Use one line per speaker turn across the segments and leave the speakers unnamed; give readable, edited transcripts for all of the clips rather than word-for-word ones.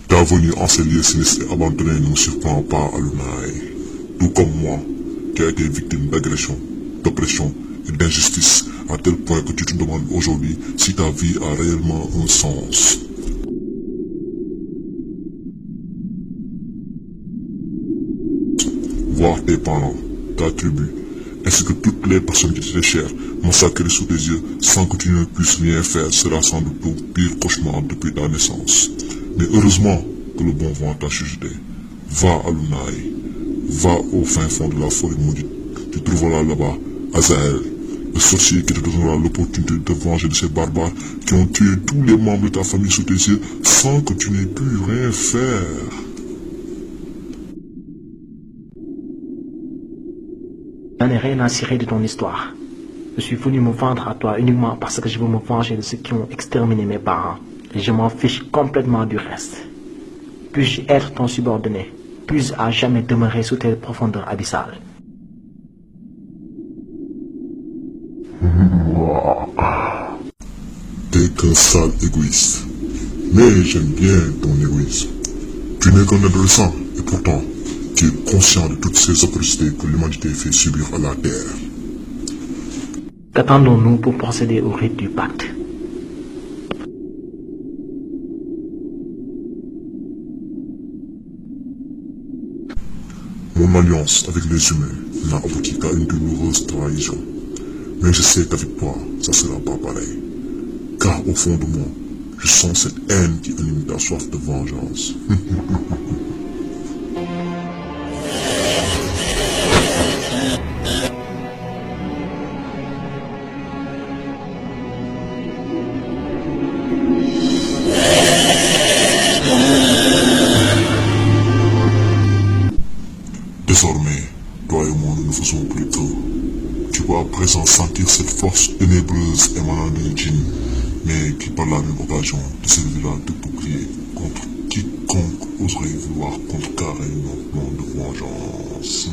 Ta venue en ces lieux sinistres et abandonnés ne me surprend pas, Alunai. Tout comme moi, tu as été victime d'agression, d'oppression et d'injustice à tel point que tu te demandes aujourd'hui si ta vie a réellement un sens. Voir tes parents, ta tribu, ainsi que toutes les personnes qui t'étaient chères, massacrées sous tes yeux sans que tu ne puisses rien faire sera sans doute ton pire cauchemar depuis ta naissance. Mais heureusement que le bon vent t'a chuchoté. Va à Lunaï, va au fin fond de la forêt maudite. Tu trouveras là-bas Azael, le sorcier qui te donnera l'opportunité de te venger de ces barbares qui ont tué tous les membres de ta famille sous tes yeux sans que tu n'aies pu rien faire.
Je n'ai rien à cirer de ton histoire. Je suis venu me vendre à toi uniquement parce que je veux me venger de ceux qui ont exterminé mes parents. Et je m'en fiche complètement du reste. Puis-je être ton subordonné? Puis-je à jamais demeurer sous tes profondeurs abyssales?
T'es qu'un sale égoïste. Mais j'aime bien ton égoïsme. Tu n'es qu'un adolescent et pourtant tu es conscient de toutes ces atrocités que l'humanité fait subir à la terre.
Qu'attendons-nous pour procéder au rite du pacte?
Mon alliance avec les humains n'a abouti qu'à une douloureuse trahison. Mais je sais qu'avec toi, ça sera pas pareil. Car au fond de moi, je sens cette haine qui anime ta soif de vengeance. Désormais, toi et moi, nous ne faisons plus qu'un. Tu peux à présent sentir cette force ténébreuse émanant d'un djinn, mais qui par la même occasion te servira de bouclier contre quiconque oserait vouloir contrecarrer notre plan de vengeance.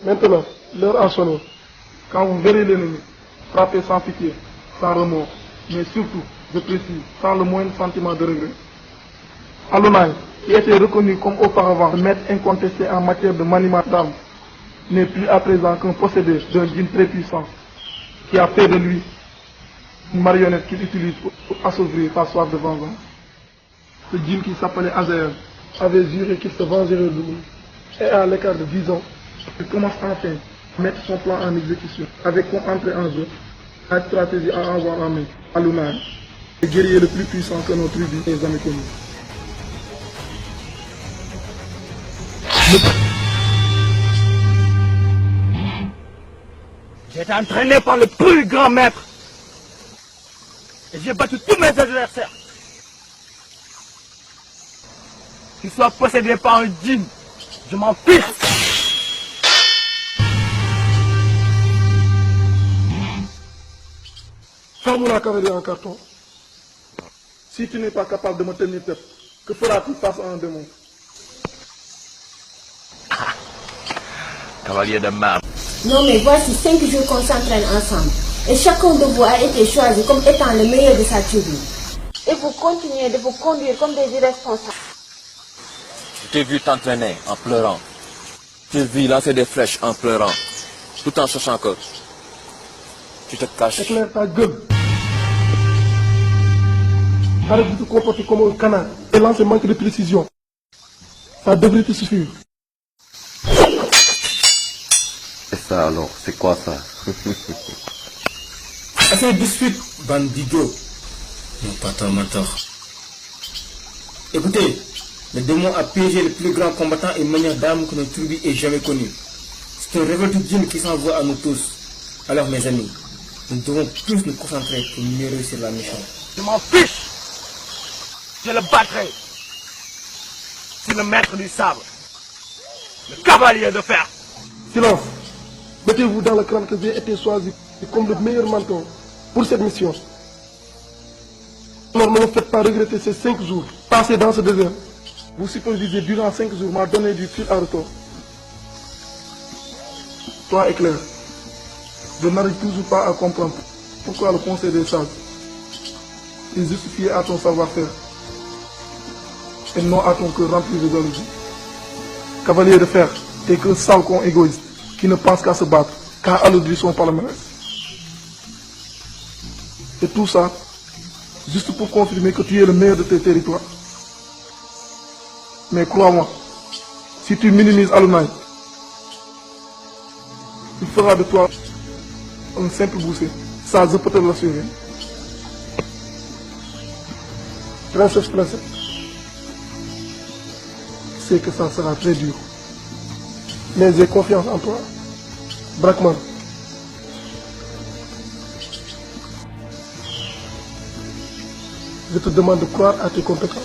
Maintenant, l'heure a sonné. Quand vous verrez l'ennemi, frappez sans pitié, sans remords, mais surtout, je précise, sans le moindre sentiment de regret. Alunai, qui était reconnu comme auparavant maître incontesté en matière de maniement d'armes, n'est plus à présent qu'un possédé d'un djinn très puissant, qui a fait de lui une marionnette qu'il utilise pour assouvir sa soif de vengeance. Ce djinn qui s'appelait Azael avait juré qu'il se vengerait de lui, et à l'écart de 10 ans, il commence enfin à mettre son plan en exécution, avec comme entrée en jeu la stratégie à avoir en main, Alunai, le guerrier le plus puissant que notre tribus ait jamais connu.
J'ai été entraîné par le plus grand maître. Et j'ai battu tous mes adversaires. Qu'ils soient possédés par un djinn, je m'en fiche.
Ferme la cavalier en carton. Si tu n'es pas capable de me tenir tête, que feras-tu face à un démon?
Cavalier de merde.
Non mais voici 5 jours qu'on s'entraîne ensemble. Et chacun de vous a été choisi comme étant le meilleur de sa tribu. Et vous continuez de vous conduire comme des irresponsables.
Je t'ai vu t'entraîner en pleurant. Je t'ai vu lancer des flèches en pleurant. Tout en sachant que tu te caches.
Éclaire ta gueule. Arrête de te comporter comme un canard et lance un manque de précision. Ça devrait te suffire.
Et ça alors, c'est quoi ça?
Assez de suite, bandido. Mon patron mentor. Écoutez, le démon a piégé le plus grand combattant et manière d'âme que notre tribu ait jamais connu. C'est un révolte djinn qui s'envoie à nous tous. Alors mes amis, nous devons plus nous concentrer pour mieux réussir la mission.
Je m'en fiche. Je le battrai. C'est le maître du sabre. Le cavalier de fer.
Silence. Mettez-vous dans le crâne que j'ai été choisi comme le meilleur mentor pour cette mission. Alors ne me faites pas regretter ces 5 jours passés dans ce désert. Vous supervisez durant 5 jours m'a donné du fil à retordre. Toi, Éclair, je n'arrive toujours pas à comprendre pourquoi le conseil des sages est justifié à ton savoir-faire et non à ton cœur rempli de jalousie. Cavalier de fer, t'es que sale con égoïste qui ne pense qu'à se battre, qu'à alourdir son palmarès. Et tout ça, juste pour confirmer que tu es le meilleur de tes territoires. Mais crois-moi, si tu minimises Alunaï, il fera de toi un simple boucher. Ça, je peux te l'assurer. Princesse, c'est que ça sera très dur. Mais j'ai confiance en toi. Brackman. Je te demande de croire à tes compétences.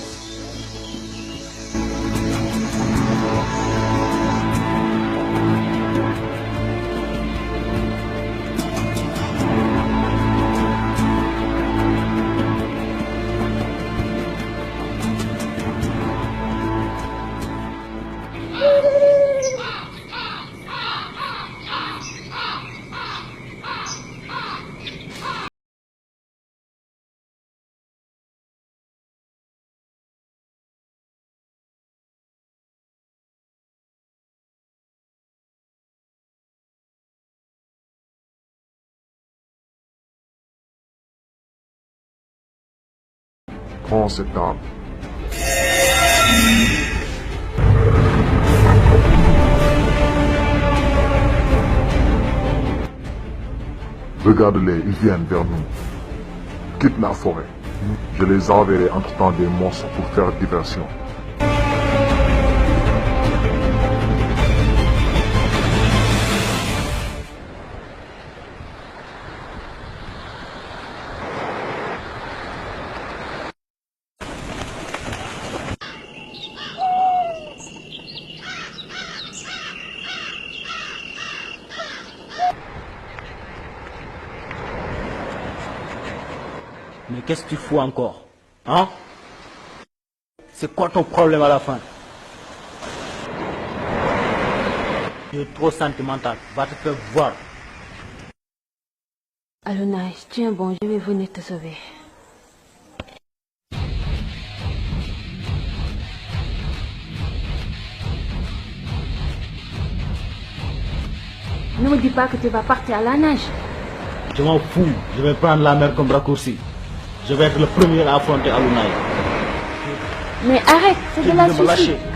Prends cette arme. Regarde-les, ils viennent vers nous. Quitte la forêt. Je les enverrai entre-temps des monstres pour faire diversion.
Mais qu'est-ce que tu fous encore? Hein? C'est quoi ton problème à la fin? Tu es trop sentimental. Va te faire voir.
Alunaï, tiens bon, je vais venir te sauver. Ne me dis pas que tu vas partir à la nage.
Je m'en fous. Je vais prendre la mer comme raccourci. Je vais être le premier à affronter Alunaï.
Mais arrête, c'est de la
me lâcher.
suicide.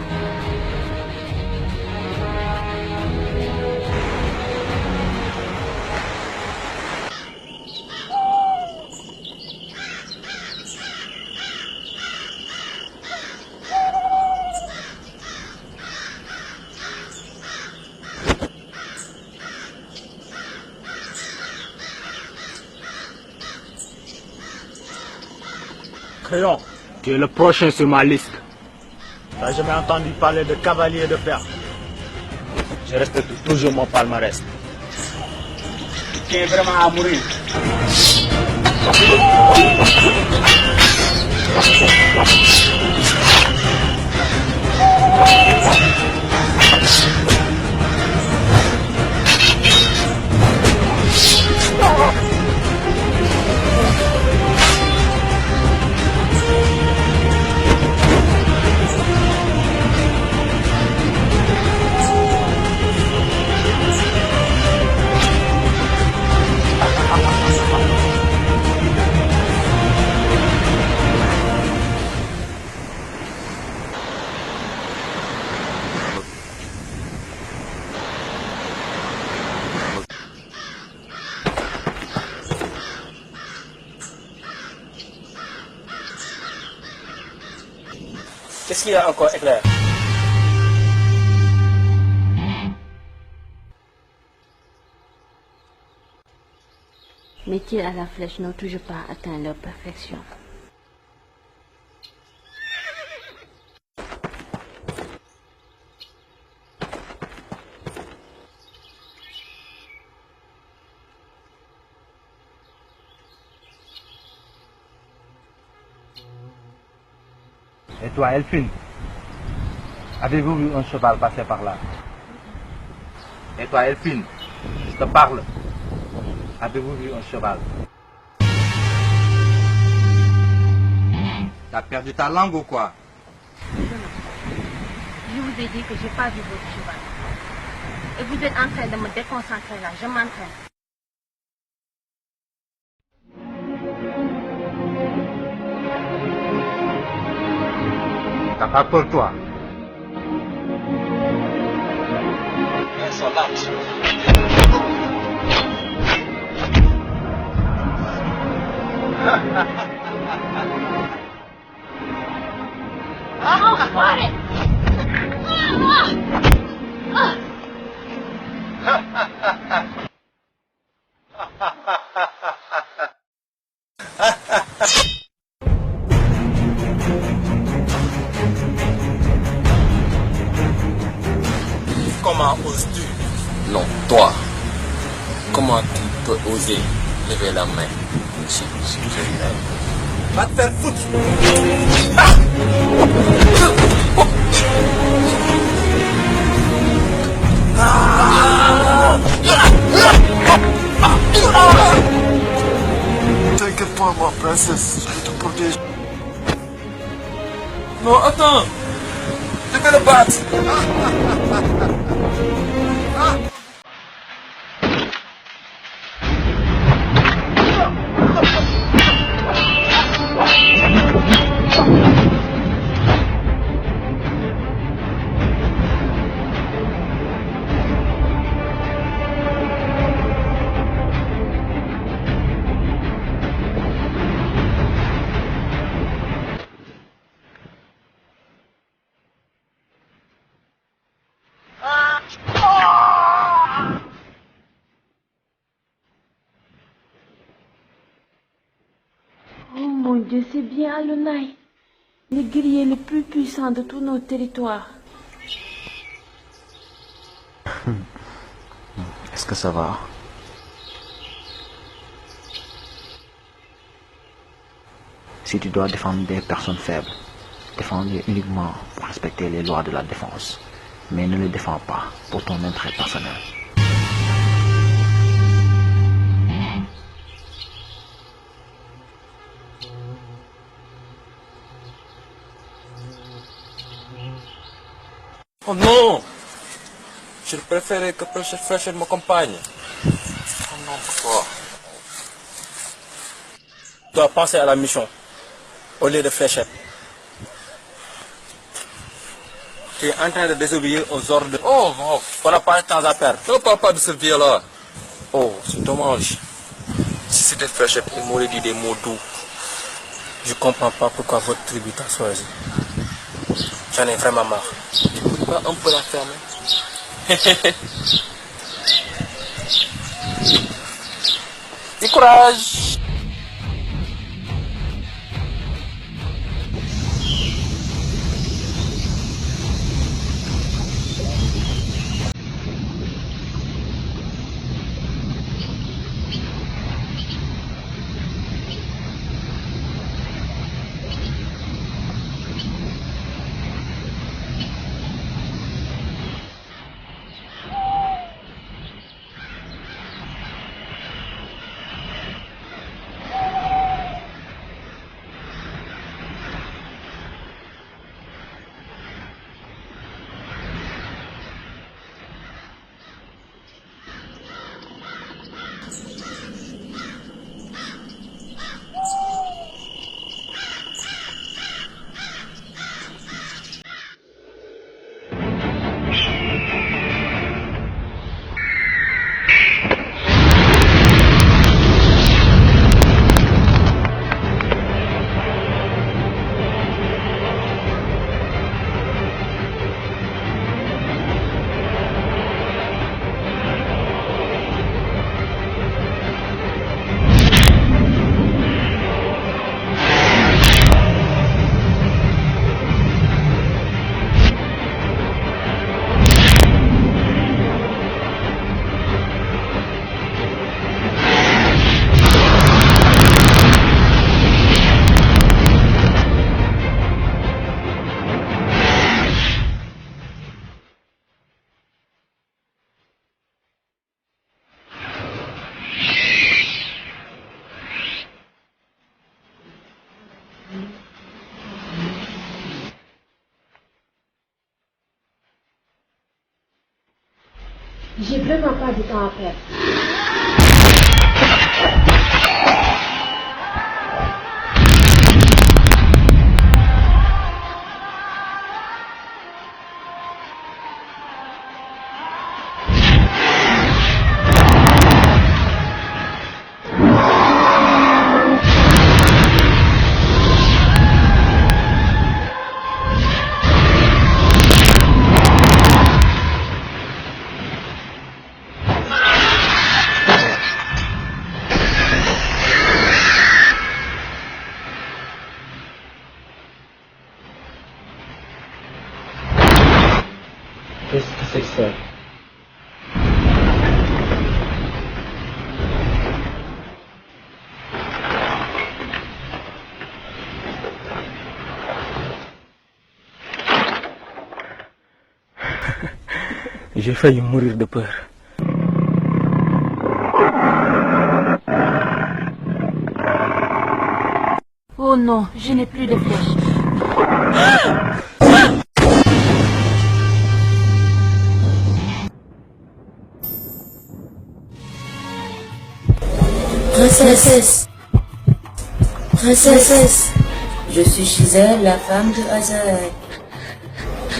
crayon. Tu es le prochain sur ma liste. Tu n'as jamais entendu parler de cavalier de fer. Je respecte toujours mon palmarès. Tu tiens vraiment à mourir.
Qu'est-ce qu'il y a encore, Éclair?
Mes tirs à la flèche n'ont toujours pas atteint leur perfection.
Et toi, Elphine, avez-vous vu un cheval passer par là? Et toi, Elphine, je te parle. Avez-vous vu un cheval? T'as perdu ta langue ou quoi?
Je vous ai dit que je n'ai pas vu votre cheval. Et vous êtes en train de me déconcentrer là, je m'entraîne.
T'as pas peur, toi?
Insolente.
Comment oses-tu?
Non, toi. Comment tu peux oser lever la main?
Va te faire foutre.
T'inquiète pas, ma princesse, je vais te protéger.
Non, attends. Je vais le battre.
Oh mon Dieu, c'est bien Alunai, le guerrier le plus puissant de tous nos territoires.
Est-ce que ça va? Si tu dois défendre des personnes faibles, défends-les uniquement pour respecter les lois de la défense, mais ne les défends pas pour ton intérêt personnel.
Oh non! Je préférais que Precious Fletcher m'accompagne. Oh non, pourquoi?
Tu dois penser à la mission, au lieu de fléchette. Tu es en train de désobéir aux ordres de...
Oh, oh,
On n'a pas de temps à perdre.
ne parle pas de ce vieux-là. Oh, c'est dommage. Si c'était Fletcher, il m'aurait dit des mots doux.
Je comprends pas pourquoi votre tribu t'a choisi. J'en ai vraiment marre.
Tu peux pas un peu la fermer?
Du courage!
J'ai vraiment pas de temps à perdre.
Qu'est-ce que c'est que ça?
J'ai failli mourir de peur.
Oh non, je n'ai plus de flèches.
Princesse, princesse, je suis Gisèle, la femme de Azaël.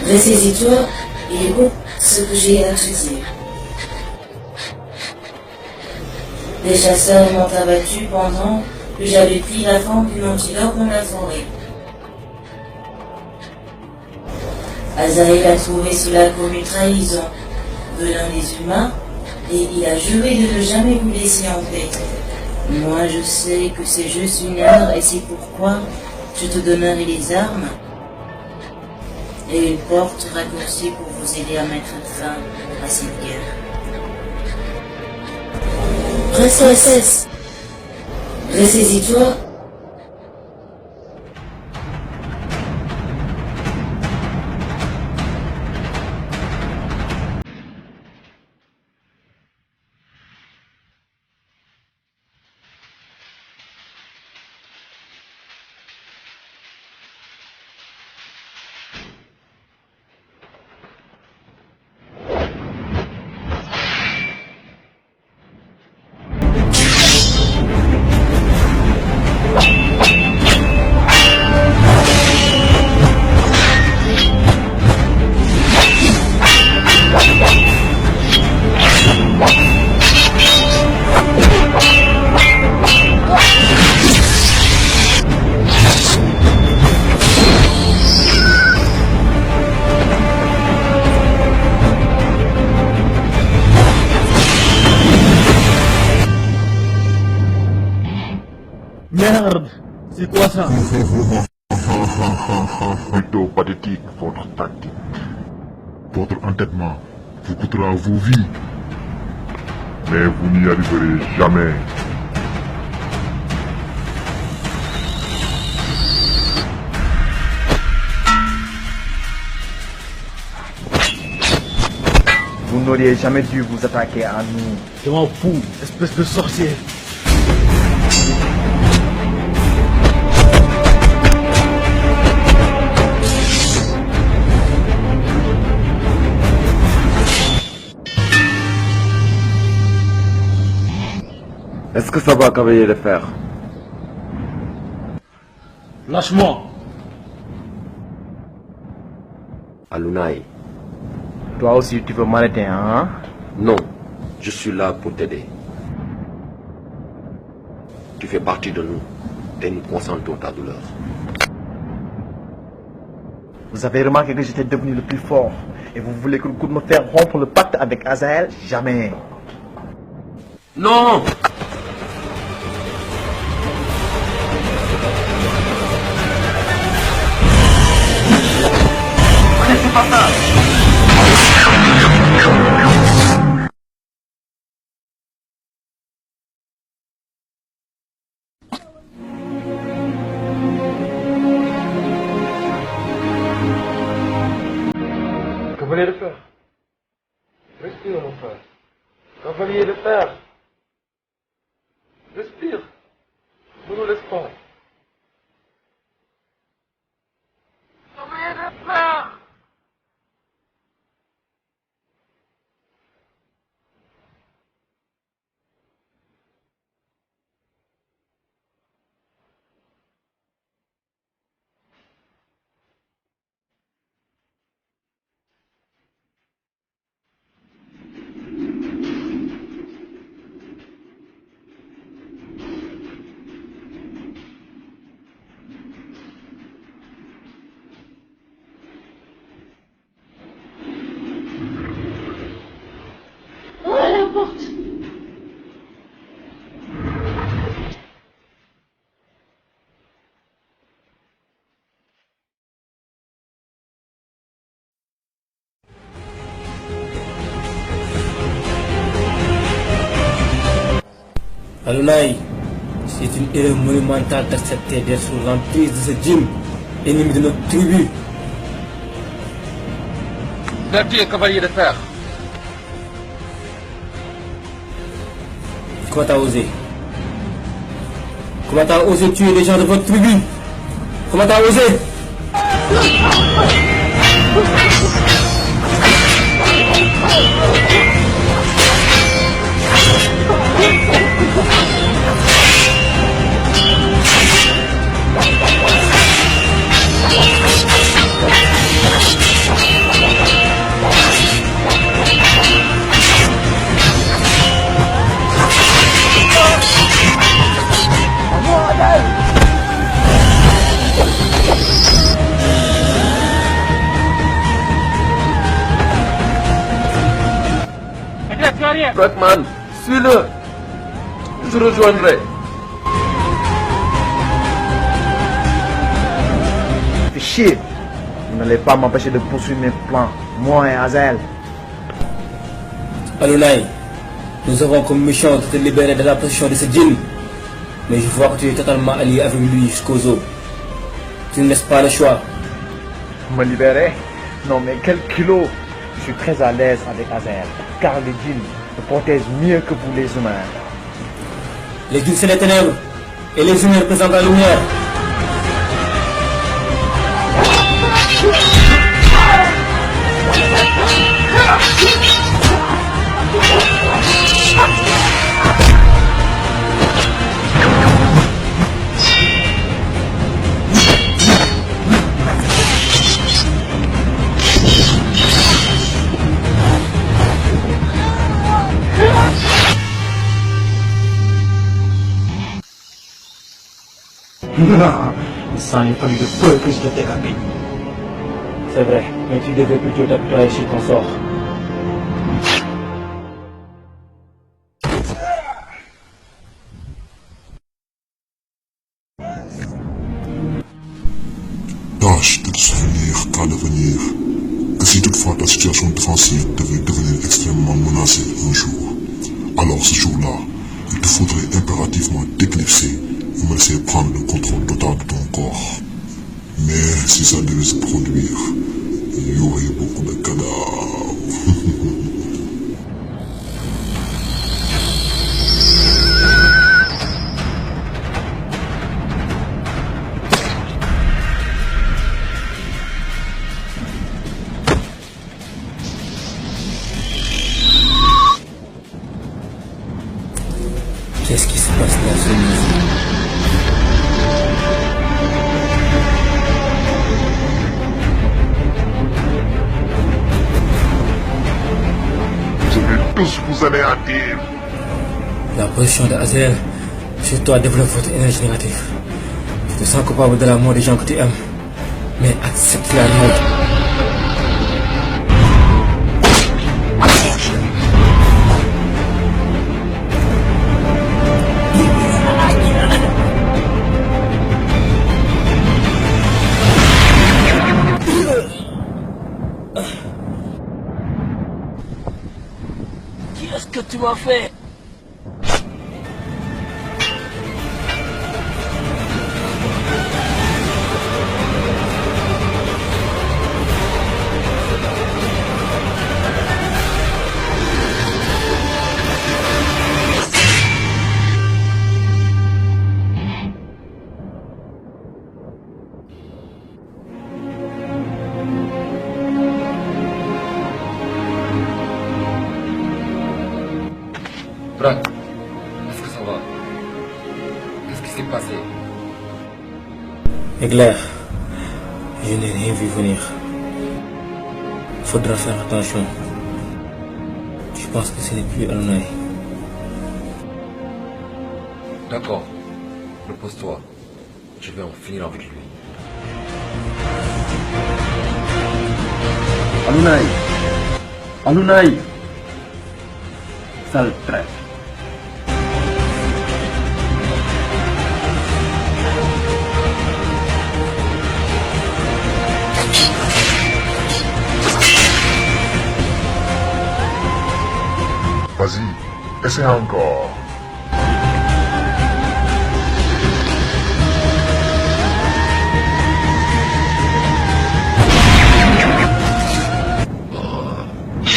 Ressaisis-toi et écoute ce que j'ai à te dire. Les chasseurs m'ont abattu pendant que j'avais pris la forme d'une antilope dans la forêt. Azaël a trouvé cela comme une trahison de l'un des humains et il a juré de ne jamais vous laisser en paix. Moi je sais que c'est juste une erreur et c'est pourquoi je te donnerai les armes et une porte raccourcie pour vous aider à mettre fin à cette guerre. Princesse, ressaisis-toi.
Merde, c'est quoi ça?
Plutôt pathétique, votre tactique. Votre entêtement vous coûtera vos vies. Mais vous n'y arriverez jamais.
Vous n'auriez jamais dû vous attaquer à nous.
Je m'en fous, espèce de sorcier.
Est-ce que ça va, cavalier de fer?
Lâche-moi.
Alunaï.
Toi aussi, tu veux m'arrêter, hein?
Non, je suis là pour t'aider. Tu fais partie de nous et nous consentons ta douleur.
Vous avez remarqué que j'étais devenu le plus fort. Et vous voulez que le coup de me faire rompre le pacte avec Azaël? Jamais.
Non!
Cavalier de fer. Respire, mon frère. Cavalier de fer. Respire. Ne nous laisse pas. Cavalier de fer.
morte.
Alunaï, c'est une erreur monumentale d'accepter d'être sous l'emprise de ce djinn, ennemi de notre tribu.
Vertu est cavalier de fer.
Comment t'as osé? Comment t'as osé tuer les gens de votre tribu? Comment t'as osé?
Brackman, suis-le. Je te rejoindrai.
Fais chier. Vous n'allez pas m'empêcher de poursuivre mes plans, moi et Azael.
Alunaï, nous avons comme mission de te libérer de la position de ce djinn. Mais je vois que tu es totalement allié avec lui jusqu'aux os. Tu ne laisses pas le choix.
Me libérer? Non mais quel culot. Je suis très à l'aise avec Azael, car le djinn me protège mieux que vous les humains.
Les djinns c'est les ténèbres, et les humains représentent la lumière.
Il sent les familles de peu que je t'ai capé.
C'est vrai, mais tu devais plutôt t'apitoyer sur ton sort.
Tâche de te souvenir qu'à l'avenir, que si toutefois ta situation défensive devait devenir extrêmement menacée un jour, alors ce jour-là, il te faudrait impérativement t'éclipser et me laisser prendre le contrôle total de ton corps. Mais si ça devait se produire, il y aurait beaucoup de cadavres.
Qu'est-ce qui se passe dans ce musée?
Je vais tous vous anéantir.
La position de Azael, sur toi développe votre énergie négative. Tu te sens coupable de la mort des gens que tu aimes, mais accepte la mort.
Qu'est-ce que tu m'as fait?
Brack, est-ce que ça va? Qu'est-ce qui s'est passé?
Éclair, je n'ai rien vu venir. Faudra faire attention. Je pense que ce n'est plus Alunaï.
D'accord, repose-toi. Je vais en finir avec lui.
Alunaï! Alunaï! sale traître.
Vas-y, essaie encore.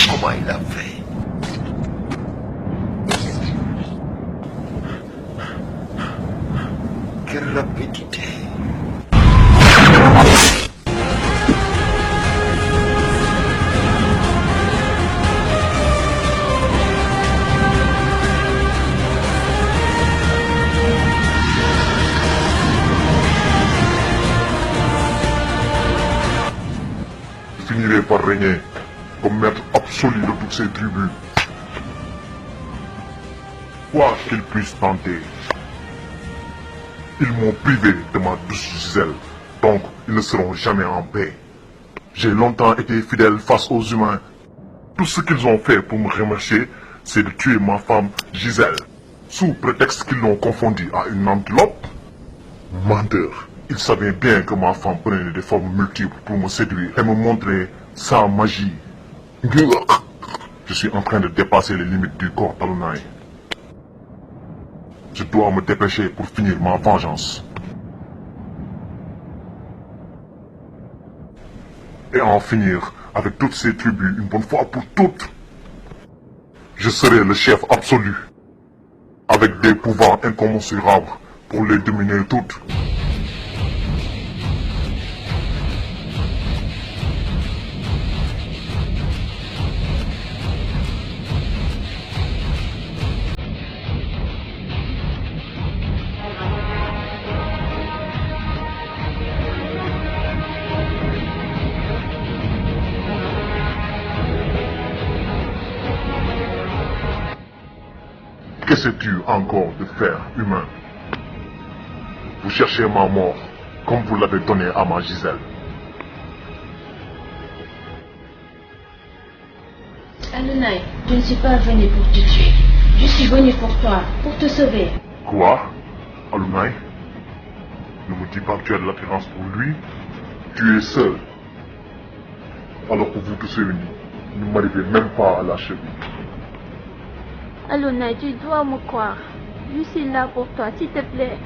Comment il a fait? Quelle rapidité!
Je finirai par régner comme maître absolu de toutes ces tribus. Quoi qu'ils puissent tenter, ils m'ont privé de ma douce Gisèle, donc ils ne seront jamais en paix. J'ai longtemps été fidèle face aux humains. Tout ce qu'ils ont fait pour me remercier, c'est de tuer ma femme Gisèle, sous prétexte qu'ils l'ont confondue à une antilope. Menteur. Ils savaient bien que ma femme prenait des formes multiples pour me séduire et me montrer sa magie. Je suis en train de dépasser les limites du corps d'Alunai. Je dois me dépêcher pour finir ma vengeance. Et en finir avec toutes ces tribus une bonne fois pour toutes. Je serai le chef absolu, avec des pouvoirs incommensurables pour les dominer toutes. Qu'essaies-tu encore de faire, humain? Vous cherchez ma mort, comme vous l'avez donné à ma Gisèle.
Alunai, je ne suis pas venu pour te tuer. Je suis venu pour toi, pour te sauver.
Quoi? Alunai? Ne me dis pas que tu as de l'attirance pour lui. Tu es seul. Alors que vous tous réunis, ne m'arrivez même pas à la cheville.
Alunai, tu dois me croire. Je suis là pour toi, s'il te plaît.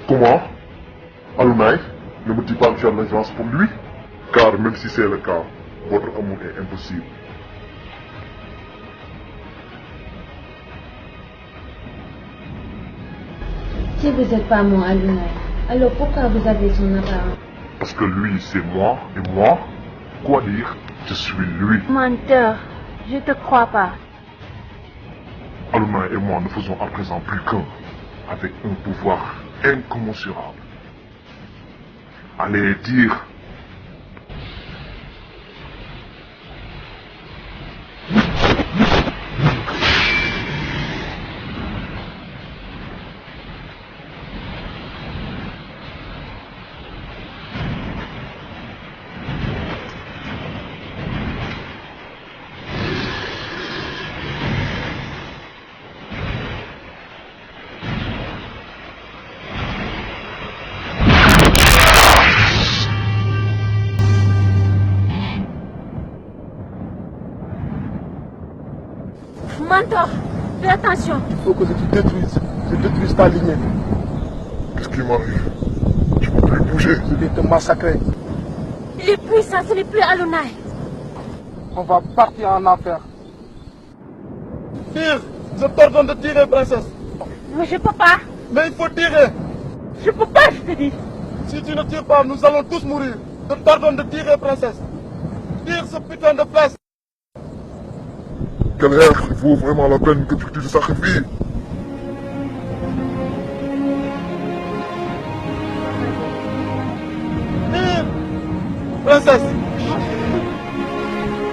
Comment? Alunai, ne me dis pas que tu as de l'attirance pour lui. Car même si c'est le cas, votre amour est impossible.
Si vous n'êtes pas mon Alunai, alors pourquoi vous avez son apparence?
Parce que lui, c'est moi, et moi, quoi dire? Je suis lui.
Menteur, je te crois pas.
Alunai et moi ne faisons à présent plus qu'un, avec un pouvoir incommensurable. Allez dire.
Mentor, fais attention.
Il faut que je te détruise ta lignée.
Qu'est-ce qui m'arrive? Je ne peux plus bouger.
Je vais te massacrer.
Il est puissant, ce n'est plus Alunai.
On va partir en enfer. Tire, je t'ordonne de tirer, princesse.
Mais je peux pas.
Mais il faut tirer.
Je peux pas, je te dis.
Si tu ne tires pas, nous allons tous mourir. Je t'ordonne de tirer, princesse. Tire ce putain de flèche.
Quel rêve, il vaut vraiment la peine que tu te sacrifies.
Tire, princesse.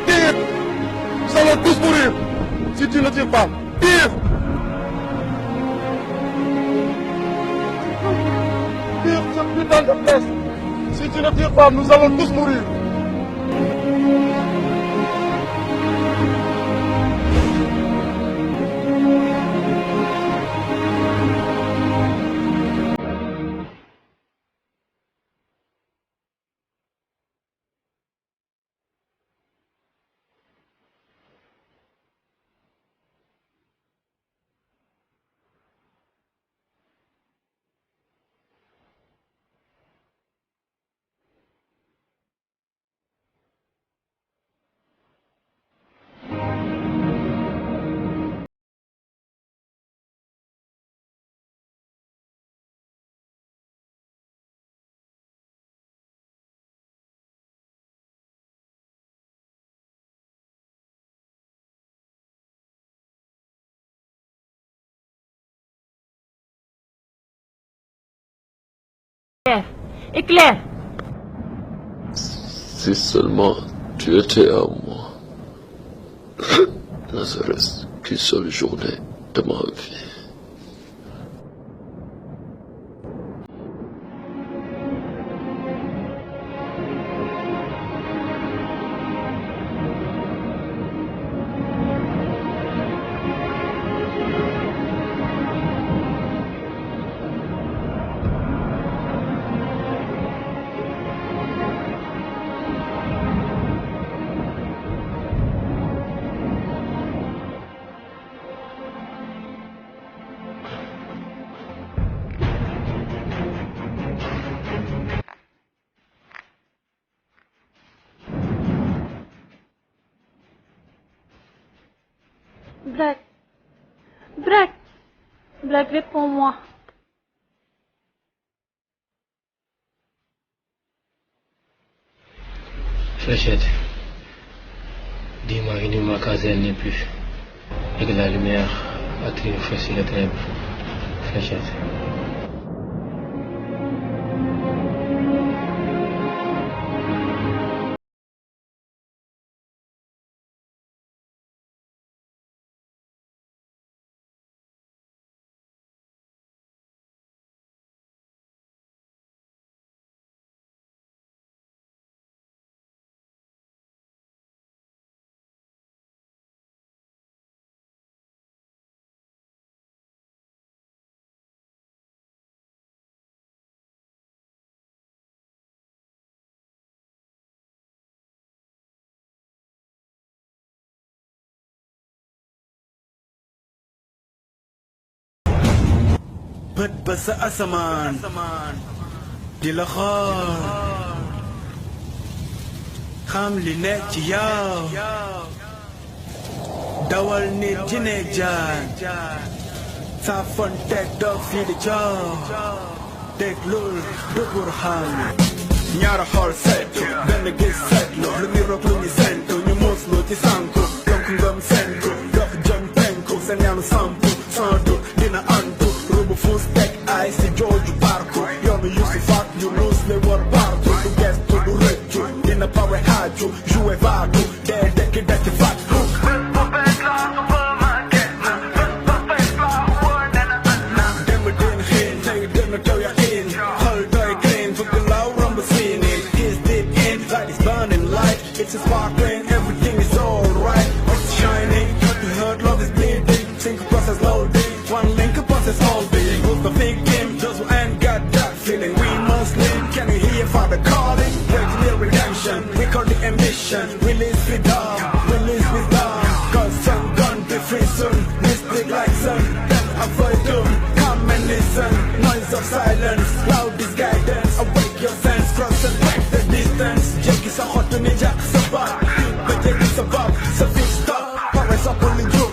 Tire. Nous allons tous mourir. Si tu ne tires pas, tire. Tire ce putain de flèche. Si tu ne tires pas, nous allons tous mourir.
Éclair.
Si seulement tu étais à moi, ne serait-ce qu'une seule journée de ma vie.
Black. Black. Black, réponds-moi.
Fléchette, dis-moi uniquement quand elle n'est plus et que la lumière a triomphé sur les ténèbres. Fléchette.
bët ba sa asamaan di la xool xam li nekk ci yow dawal nit ji ne jaan sa fon teg doog fii di coow déglul du pour xam ñaara xool seetu benn gis seetlu lu mi roog lu ñu sentu ñu muslu ci sànku donc ngëm sentu dox jëm penku seen yaanu sampu sans doute dina antu rubu fuus teg ay si jooju parku yoonu yusu faat ñu luus le war partu du gestu du rëccu dina pawe xaaju joué vaatu dee dekki dekki faat It's a sparkling, everything is alright. It's shining, you heard love is bleeding. Think process loading, one link process holding. Who's the victim? Those who ain't got that feeling. We must live. Can you hear Father calling? Breaking the redemption, we call the ambition. Release freedom, release wisdom. Cause some gun be free soon. Mystic like sun, then avoid doom. Come and listen, noise of silence. Loud is guidance, awake your sense. Cross and break the distance. Jackie sa hot to me jack sa bar. But Jackie sa bob, sa fix stop. Paris up only you.